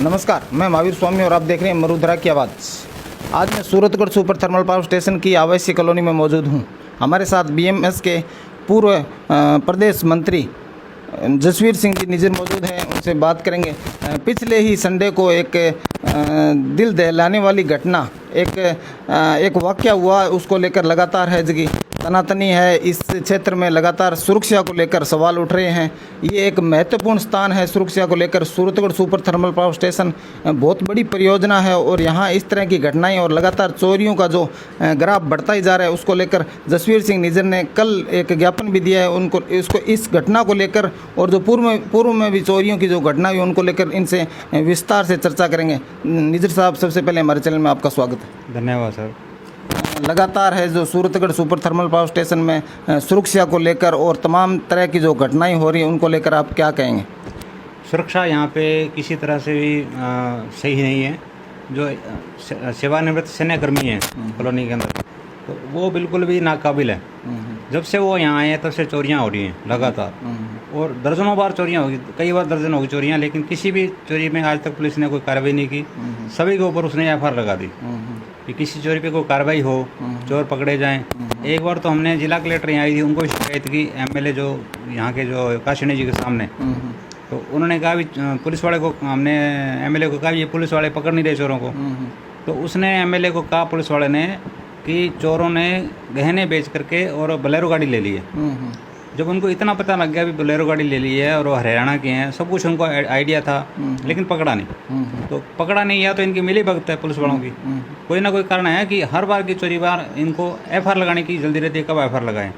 नमस्कार, मैं महावीर स्वामी और आप देख रहे हैं मरुधरा की आवाज़। आज मैं Suratgarh super thermal power station की आवासीय कॉलोनी में मौजूद हूं। हमारे साथ बीएमएस के पूर्व प्रदेश मंत्री जसवीर सिंह जी निज़र मौजूद हैं, उनसे बात करेंगे। पिछले ही संडे को एक दिल दहलाने वाली घटना, एक वाक़या हुआ, उसको लेकर लगातार है जगह तनातनी है। इस क्षेत्र में लगातार सुरक्षा को लेकर सवाल उठ रहे हैं। ये एक महत्वपूर्ण स्थान है सुरक्षा को लेकर। Suratgarh super thermal power station बहुत बड़ी परियोजना है और यहाँ इस तरह की घटनाएं और लगातार चोरियों का जो ग्राफ बढ़ता ही जा रहा है, उसको लेकर जसवीर सिंह निज़र ने कल एक ज्ञापन भी दिया है उनको। इस घटना को लेकर और जो पूर्व में भी चोरियों की जो घटना हुई उनको लेकर इनसे विस्तार से चर्चा करेंगे। निज़र साहब, सबसे पहले हमारे चैनल में आपका स्वागत है। धन्यवाद सर। लगातार है जो Suratgarh super thermal power station में सुरक्षा को लेकर और तमाम तरह की जो घटनाएं हो रही हैं उनको लेकर आप क्या कहेंगे? सुरक्षा यहाँ पे किसी तरह से भी सही नहीं है। जो सेवानिवृत्त सैन्यकर्मी हैं कॉलोनी के अंदर, तो वो बिल्कुल भी नाकाबिल है। जब से वो यहाँ आए हैं तब से चोरियाँ हो रही हैं लगातार, और दर्जनों बार चोरियाँ होगी, कई बार दर्जन होगी चोरियाँ, लेकिन किसी भी चोरी में आज तक पुलिस ने कोई कार्रवाई नहीं की। सभी के ऊपर उसने एफआईआर लगा दी कि किसी चोरी पे कोई कार्रवाई हो, चोर पकड़े जाएं। एक बार तो हमने जिला कलेक्टर यहाँ आई थी, उनको भी शिकायत की एमएलए जो यहाँ के जो काशिनी जी के सामने, तो उन्होंने कहा भी पुलिस वाले को, हमने एमएलए को कहा ये पुलिस वाले पकड़ नहीं रहे चोरों को। तो उसने एमएलए को कहा, पुलिस वाले ने, कि चोरों ने गहने बेच करके और बोलेरो गाड़ी ले ली है। जब उनको इतना पता लग गया भी बोलेरो गाड़ी ले ली है और वो हरियाणा के हैं, सब कुछ उनको आइडिया था, लेकिन पकड़ा नहीं। तो पकड़ा नहीं, या तो इनकी मिली भगत है पुलिस वालों की, कोई ना कोई कारण है कि हर बार की चोरी बार इनको एफआईआर लगाने की जल्दी रहती है, कब एफआईआर लगाएं।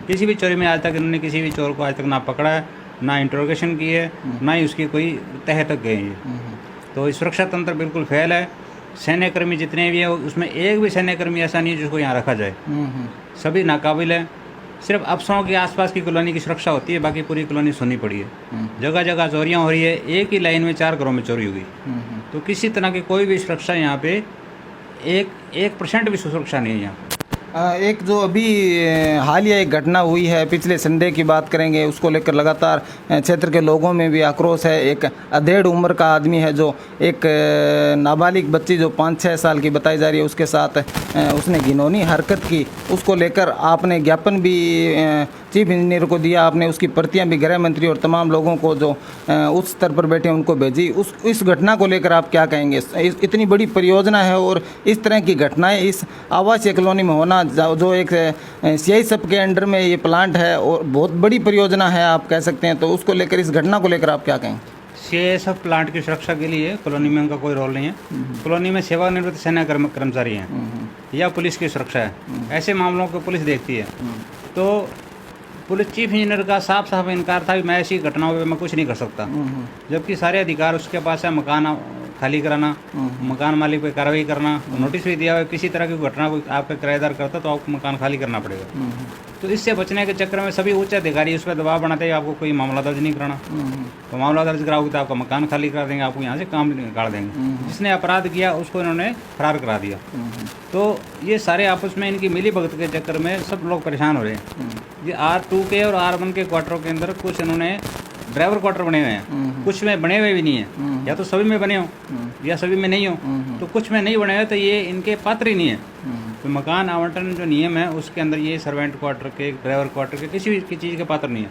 किसी भी चोरी में आज तक इन्होंने किसी भी चोर को आज तक ना पकड़ा है, ना इंट्रोगेशन की है, ना ही उसकी कोई तह तक गए हैं। तो सुरक्षा तंत्र बिल्कुल फेल है। सैन्यकर्मी जितने भी हैं उसमें एक भी सैन्यकर्मी ऐसा नहीं है जिसको यहाँ रखा जाए। सभी नाकाबिल है। सिर्फ अफसरों के आसपास की कॉलोनी की सुरक्षा होती है, बाकी पूरी कॉलोनी सुनी पड़ी है। जगह जगह चोरियाँ हो रही है, एक ही लाइन में 4 घरों में चोरी होगी। तो किसी तरह की कोई भी सुरक्षा यहाँ पे 1% भी सुरक्षा नहीं है यहाँ। एक जो अभी हालिया एक घटना हुई है, पिछले संडे की बात करेंगे, उसको लेकर लगातार क्षेत्र के लोगों में भी आक्रोश है। एक अधेड़ उम्र का आदमी है, जो एक नाबालिग बच्ची जो 5-6 साल की बताई जा रही है, उसके साथ उसने घिनौनी हरकत की। उसको लेकर आपने ज्ञापन भी चीफ इंजीनियर को दिया, आपने उसकी प्रतियां भी गृह मंत्री और तमाम लोगों को जो उस स्तर पर बैठे उनको भेजी। इस घटना को लेकर आप क्या कहेंगे? इतनी बड़ी परियोजना है और इस तरह की घटनाएं इस आवासीय कॉलोनी में होना, जो एक सीआईएसएफ के अंडर में ये प्लांट है और बहुत बड़ी परियोजना है आप कह सकते हैं, तो उसको लेकर, इस घटना को लेकर आप क्या कहेंगे? सीआईएसएफ प्लांट की सुरक्षा के लिए कॉलोनी में उनका कोई रोल नहीं है। कॉलोनी में सेवानिवृत्त सेना कर्मचारी हैं या पुलिस की सुरक्षा है। ऐसे मामलों को पुलिस देखती है। तो पुलिस चीफ इंजीनियर का साफ साफ इनकार था कि मैं ऐसी घटनाओं पे मैं कुछ नहीं कर सकता, जबकि सारे अधिकार उसके पास है। मकान खाली कराना, मकान मालिक पे कार्रवाई करना, नोटिस भी दिया हुआ है, किसी तरह की घटना कोई आपका किराएदार करता तो आपको मकान खाली करना पड़ेगा। तो इससे बचने के चक्कर में सभी उच्च अधिकारी उस पर दबाव बनाते हैं, आपको कोई मामला दर्ज नहीं कराना। तो मामला दर्ज कराओगे तो आपका मकान खाली करा देंगे, आपको यहाँ से काम निकाल देंगे। जिसने अपराध किया उसको इन्होंने फरार करा दिया। तो ये सारे आपस में इनकी मिली भगत के चक्कर में सब लोग परेशान हो रहे हैं। ये R2 के और R1 के क्वार्टरों के अंदर कुछ इन्होंने ड्राइवर क्वार्टर बने हुए हैं, कुछ में बने हुए भी नहीं है, या तो सभी में बने हो या सभी में नहीं हो। तो कुछ में नहीं बने हुए तो ये इनके पात्र ही नहीं है। तो मकान आवंटन जो नियम है उसके अंदर ये सर्वेंट क्वार्टर के, ड्राइवर क्वार्टर के, किसी भी चीज़ के पात्र नहीं है।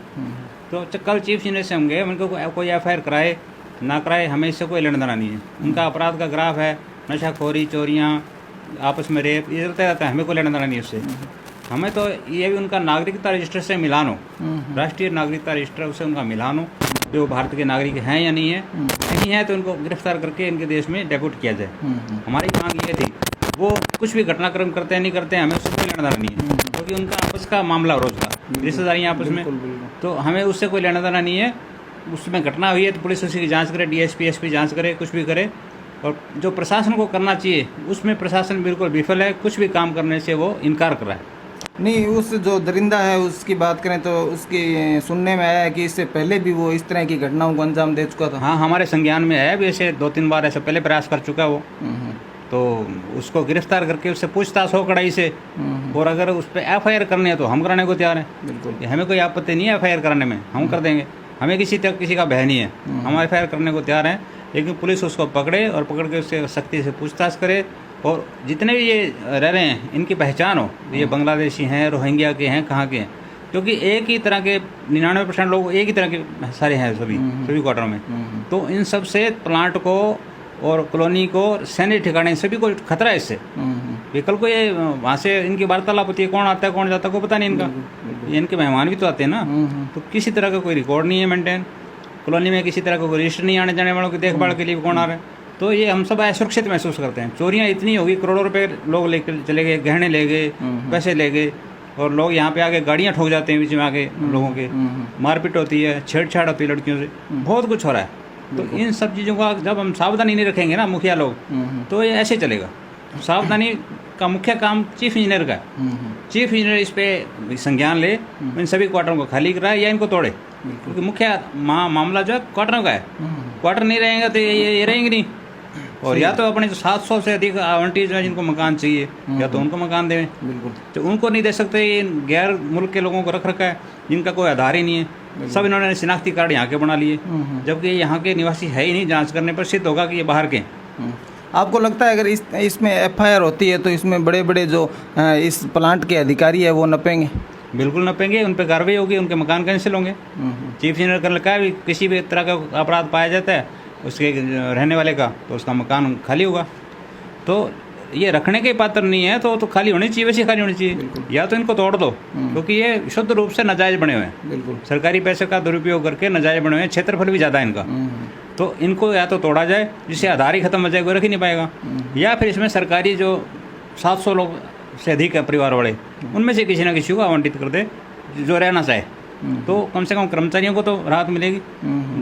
तो कल चीफ इंजीनियर से होंगे, उनको कोई एफआईआर कराए ना कराए, हमें इससे कोई लेना देना नहीं है। उनका अपराध का ग्राफ है, नशाखोरी, चोरियाँ, आपस में रेप, ये चलता रहता है, हमें कोई लेना देना नहीं है उससे। हमें तो ये भी उनका नागरिकता रजिस्टर से मिलान हो, राष्ट्रीय नागरिकता रजिस्टर, उससे उनका मिलान हो, जो भारत के नागरिक हैं या नहीं है। नहीं है तो उनको गिरफ्तार करके इनके देश में डेप्यूट किया जाए। हमारी मांग ये थी। वो कुछ भी घटनाक्रम करते हैं नहीं करते हैं, हमें उससे कोई लेना देना नहीं है, क्योंकि उनका आपस का मामला रोज का रिश्तेदारियाँ आपस में, तो हमें उससे कोई लेना देना नहीं है। उसमें घटना हुई है तो पुलिस उसी की जाँच करे, DSP SP जाँच करे, कुछ भी करे। और जो प्रशासन को करना चाहिए उसमें प्रशासन बिल्कुल विफल है, कुछ भी काम करने से वो इनकार कर रहा है। नहीं, उस जो दरिंदा है उसकी बात करें तो उसकी सुनने में आया है कि इससे पहले भी वो इस तरह की घटनाओं को अंजाम दे चुका था। हाँ, हमारे संज्ञान में है, वैसे 2-3 बार ऐसे पहले प्रयास कर चुका है वो। तो उसको गिरफ्तार करके उससे पूछताछ हो कड़ाई से, और अगर उस पर एफआईआर करनी है तो हम कराने को तैयार हैं। बिल्कुल, हमें कोई आपत्ति नहीं है एफआईआर कराने में, हम कर देंगे। हमें किसी का भय नहीं है, हम एफआईआर करने को तैयार हैं। लेकिन पुलिस उसको पकड़े और पकड़ के उससे सख्ती से पूछताछ करे, और जितने भी ये रह रहे हैं इनकी पहचान हो, ये बांग्लादेशी हैं, रोहिंग्या के हैं, कहाँ के हैं, क्योंकि एक ही तरह के 99% लोग एक ही तरह के सारे हैं सभी क्वार्टरों में। तो इन सब से प्लांट को और कॉलोनी को, सैन्य ठिकाने, सभी को खतरा है इससे। ये कल को ये वहाँ से इनकी वार्तालाप होती है, कौन आता है कौन जाता है, को पता नहीं इनका। ये इनके मेहमान भी तो आते हैं ना, तो किसी तरह का कोई रिकॉर्ड नहीं है मेंटेन। कॉलोनी में किसी तरह का कोई रजिस्टर नहीं, आने जाने वालों की देखभाल के लिए कौन आ रहा है। तो ये हम सब असुरक्षित महसूस करते हैं। चोरियाँ इतनी होगी, करोड़ों रुपए लोग लेकर चले गए, गहने ले गए, पैसे ले गए, और लोग यहाँ पे आके गाड़ियाँ ठोक जाते हैं बीच में आके लोगों के, मारपीट होती है, छेड़छाड़ होती है लड़कियों से, बहुत कुछ हो रहा है। तो इन सब चीज़ों का जब हम सावधानी नहीं रखेंगे ना मुखिया लोग, तो ये ऐसे चलेगा। सावधानी का मुख्य काम चीफ इंजीनियर का है। चीफ इंजीनियर इस पे संज्ञान ले, इन सभी क्वार्टरों को खाली कराए या इनको तोड़े, क्योंकि मुख्य मामला जो है क्वार्टरों का है। क्वार्टर नहीं रहेंगे तो ये रहेंगे नहीं। और या तो अपने जो 700 से अधिक आवंटीज हैं जिनको मकान चाहिए, या तो उनको मकान दें। तो उनको नहीं दे सकते, ये गैर मुल्क के लोगों को रख रखा है जिनका कोई आधार ही नहीं है। सब इन्होंने शिनाख्ती कार्ड यहाँ के बना लिए, जबकि यहाँ के निवासी है ही नहीं। जांच करने पर सिद्ध होगा कि ये बाहर के। आपको लगता है अगर इसमें एफआईआर होती है तो इसमें बड़े बड़े जो इस प्लांट के अधिकारी है वो नपेंगे? बिल्कुल नपेंगे, उन पर कार्रवाई होगी, उनके मकान कैंसिल होंगे। चीफ इंजीनियर का लिखा है भी किसी भी तरह का अपराध पाया जाता है उसके रहने वाले का, तो उसका मकान खाली होगा। तो ये रखने के पात्र नहीं है तो खाली होनी चाहिए, वैसे खाली होनी चाहिए। या तो इनको तोड़ दो, क्योंकि ये शुद्ध रूप से नाजायज़ बने हुए हैं। सरकारी पैसे का दुरुपयोग करके नाजायज़ बने हुए हैं, क्षेत्रफल भी ज़्यादा है इनका। तो इनको या तो तोड़ा जाए, जिससे आधार ही खत्म हो जाए, कोई रख ही नहीं पाएगा, या फिर इसमें सरकारी जो 700 लोग से अधिक है परिवार वाले, उनमें से किसी न किसी को आवंटित कर दे जो रहना चाहे। तो कम से कम कर्मचारियों को तो राहत मिलेगी।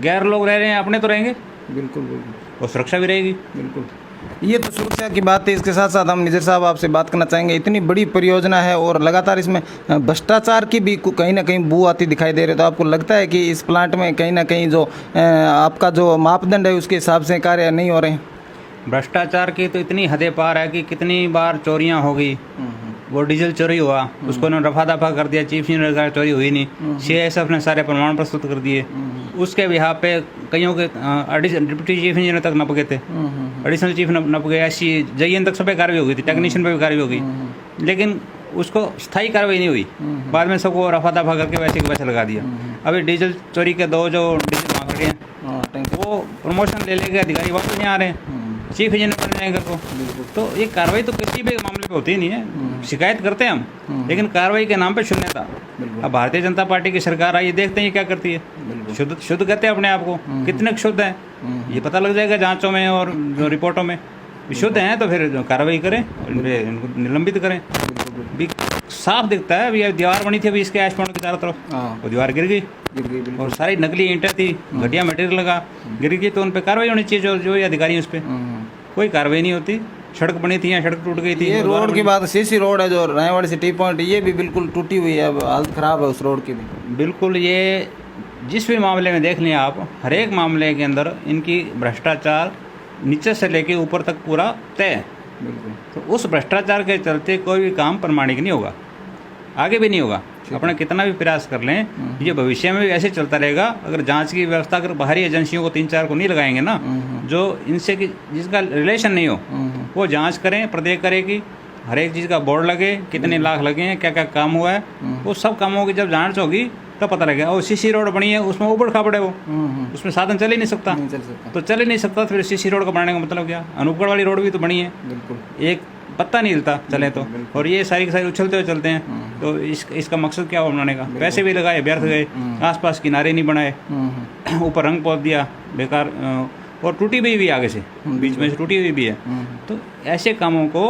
गैर लोग रह रहे हैं, अपने तो रहेंगे, बिल्कुल। और सुरक्षा भी रहेगी। बिल्कुल, ये तो सुरक्षा की बात है। इसके साथ साथ हम निज़र साहब आपसे बात करना चाहेंगे, इतनी बड़ी परियोजना है और लगातार इसमें भ्रष्टाचार की भी कहीं ना कहीं बू आती दिखाई दे रही है। तो आपको लगता है कि इस प्लांट में कहीं ना कहीं जो आपका जो मापदंड है उसके हिसाब से कार्य नहीं हो रहे हैं? भ्रष्टाचार की तो इतनी हदें पार है कि कितनी बार चोरियां हो गई। वो डीजल चोरी हुआ, उसको उन्होंने रफा दफा कर दिया, चीफ इंजीनियर का चोरी हुई नहीं, सीआईएसएफ ने सारे प्रमाण प्रस्तुत कर दिए। उसके बिहार पे कईयों के डिप्टी चीफ इंजीनियर तक नप गए थे, एडिशनल चीफ नप गए, ऐसी JN तक सब पे कार्रवाई हो गई थी, टेक्नीशियन पे भी कार्रवाई हो गई, लेकिन उसको स्थायी कार्रवाई नहीं हुई। बाद में सबको रफा दफा करके वैसे के वैसे लगा दिया। अभी डीजल चोरी के 2 जो डीजल वहाँ खड़े हैं, वो प्रमोशन ले लेके अधिकारी वापस नहीं आ रहे हैं, चीफ इंजीनियर बन जाएंगे को। तो ये कार्रवाई तो किसी भी मामले पे होती ही नहीं है। शिकायत करते हैं हम, लेकिन कार्रवाई के नाम पे शून्यता। अब भारतीय जनता पार्टी की सरकार आई, देखते हैं क्या करती है। शुद्ध कहते हैं अपने आप को, कितने शुद्ध है ये पता लग जाएगा जांचों में और जो रिपोर्टों में। शुद्ध हैं तो फिर कार्रवाई करें, इनको निलंबित करें। भी साफ दिखता है। अभी दीवार बनी थी अभी इसके ऐश पॉइंट के चारों तरफ, वो दीवार गिर गई और सारी नकली ईंटें थी, घटिया मटेरियल लगा, गिर गई। तो उन पर कार्रवाई होनी चाहिए, जो अधिकारी हैं उस पर कोई कार्रवाई नहीं होती। सड़क बनी थी, यहाँ सड़क टूट गई थी। ये रोड की बात, सीसी रोड है जो रायवाड़ी से टी पॉइंट, ये भी बिल्कुल टूटी हुई है, हालत ख़राब है उस रोड की भी। बिल्कुल, ये जिस भी मामले में देख लें आप, हर एक मामले के अंदर इनकी भ्रष्टाचार नीचे से लेके ऊपर तक पूरा तय है। बिल्कुल। तो उस भ्रष्टाचार के चलते कोई भी काम प्रमाणिक नहीं होगा, आगे भी नहीं होगा। अपने कितना भी प्रयास कर लें, ये भविष्य में भी ऐसे चलता रहेगा। अगर जांच की व्यवस्था अगर बाहरी एजेंसियों को 3-4 को नहीं लगाएंगे ना, जो इनसे जिसका रिलेशन नहीं हो, वो जांच करें, प्रत्येक करेगी, हर एक चीज़ का बोर्ड लगे, कितने लाख लगे हैं, क्या क्या काम हुआ है, वो सब कामों की जब जांच होगी तब पता लगेगा। और सीसी रोड बनी है, उसमें ऊबड़ खाबड़ है, वो उसमें साधन चल ही नहीं सकता। तो चल ही नहीं सकता, तो फिर सीसी रोड का बनाने का मतलब क्या? अनूपगढ़ वाली रोड भी तो बनी है, बिल्कुल एक पत्ता नहीं हिलता चले तो, और ये सारी की सारी उछलते हुए चलते हैं। तो इसका मकसद क्या हुआ बनाने का? पैसे भी लगाए, व्यर्थ गए, आसपास किनारे नहीं बनाए, ऊपर रंग पोत दिया बेकार, और टूटी हुई भी आगे से, बीच में से टूटी हुई भी है। तो ऐसे कामों को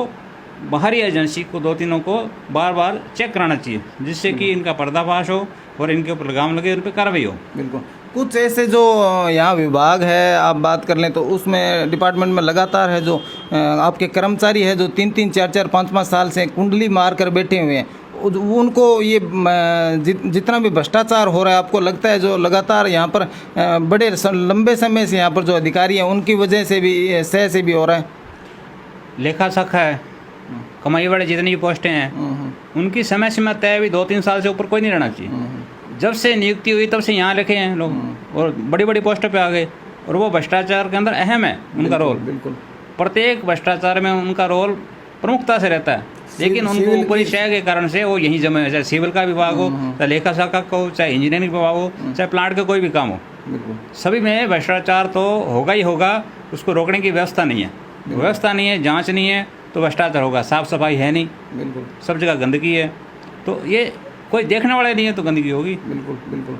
बाहरी एजेंसी को 2-3 को बार बार चेक कराना चाहिए, जिससे कि इनका पर्दाफाश हो और इनके ऊपर लगाम लगे, उन पर कार्रवाई हो। बिल्कुल। कुछ ऐसे जो यहाँ विभाग है, आप बात कर लें तो उसमें डिपार्टमेंट में लगातार है जो आपके कर्मचारी है जो 3-3, 4-4, 5-5 साल से कुंडली मार कर बैठे हुए हैं, उनको ये जितना भी भ्रष्टाचार हो रहा है, आपको लगता है जो लगातार यहाँ पर बड़े लंबे समय से यहाँ पर जो अधिकारी हैं उनकी वजह से भी, सह से भी हो रहा है? लेखा सखा है, कमाई वाले जितनी भी पोस्टें हैं उनकी समय सीमा तय भी 2-3 साल से ऊपर कोई नहीं रहना चाहिए। जब से नियुक्ति हुई तब से यहाँ लिखे हैं लोग, और बड़ी बड़ी पोस्टों पे आ गए, और वो भ्रष्टाचार के अंदर अहम है उनका रोल। बिल्कुल प्रत्येक भ्रष्टाचार में उनका रोल प्रमुखता से रहता है, लेकिन उनको ऊपरी शय के कारण से वो यहीं जमे, चाहे सिविल का विभाग हो, चाहे लेखा शाखा का हो, चाहे इंजीनियरिंग विभाग हो, चाहे प्लांट का कोई भी काम हो, बिल्कुल सभी में भ्रष्टाचार तो होगा ही होगा। उसको रोकने की व्यवस्था नहीं है, व्यवस्था नहीं है, जांच नहीं है तो भ्रष्टाचार होगा। साफ सफाई है नहीं, बिल्कुल सब जगह गंदगी है, तो ये कोई देखने वाला नहीं है तो गंदगी होगी। बिल्कुल बिल्कुल।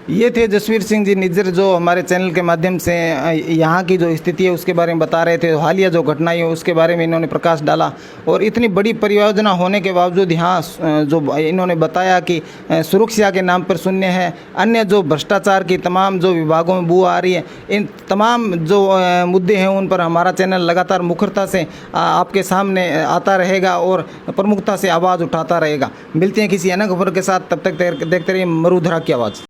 ये थे जसवीर सिंह जी निज्जर, जो हमारे चैनल के माध्यम से यहाँ की जो स्थिति है उसके बारे में बता रहे थे। हालिया जो घटनाएं है उसके बारे में इन्होंने प्रकाश डाला, और इतनी बड़ी परियोजना होने के बावजूद यहाँ जो इन्होंने बताया कि सुरक्षा के नाम पर शून्य है, अन्य जो भ्रष्टाचार की तमाम जो विभागों में बू आ रही है, इन तमाम जो मुद्दे हैं उन पर हमारा चैनल लगातार मुखरता से आपके सामने आता रहेगा और प्रमुखता से आवाज़ उठाता रहेगा। मिलते हैं किसी अन्य खबर के साथ, तब तक देखते रहिए मरुधरा की आवाज़।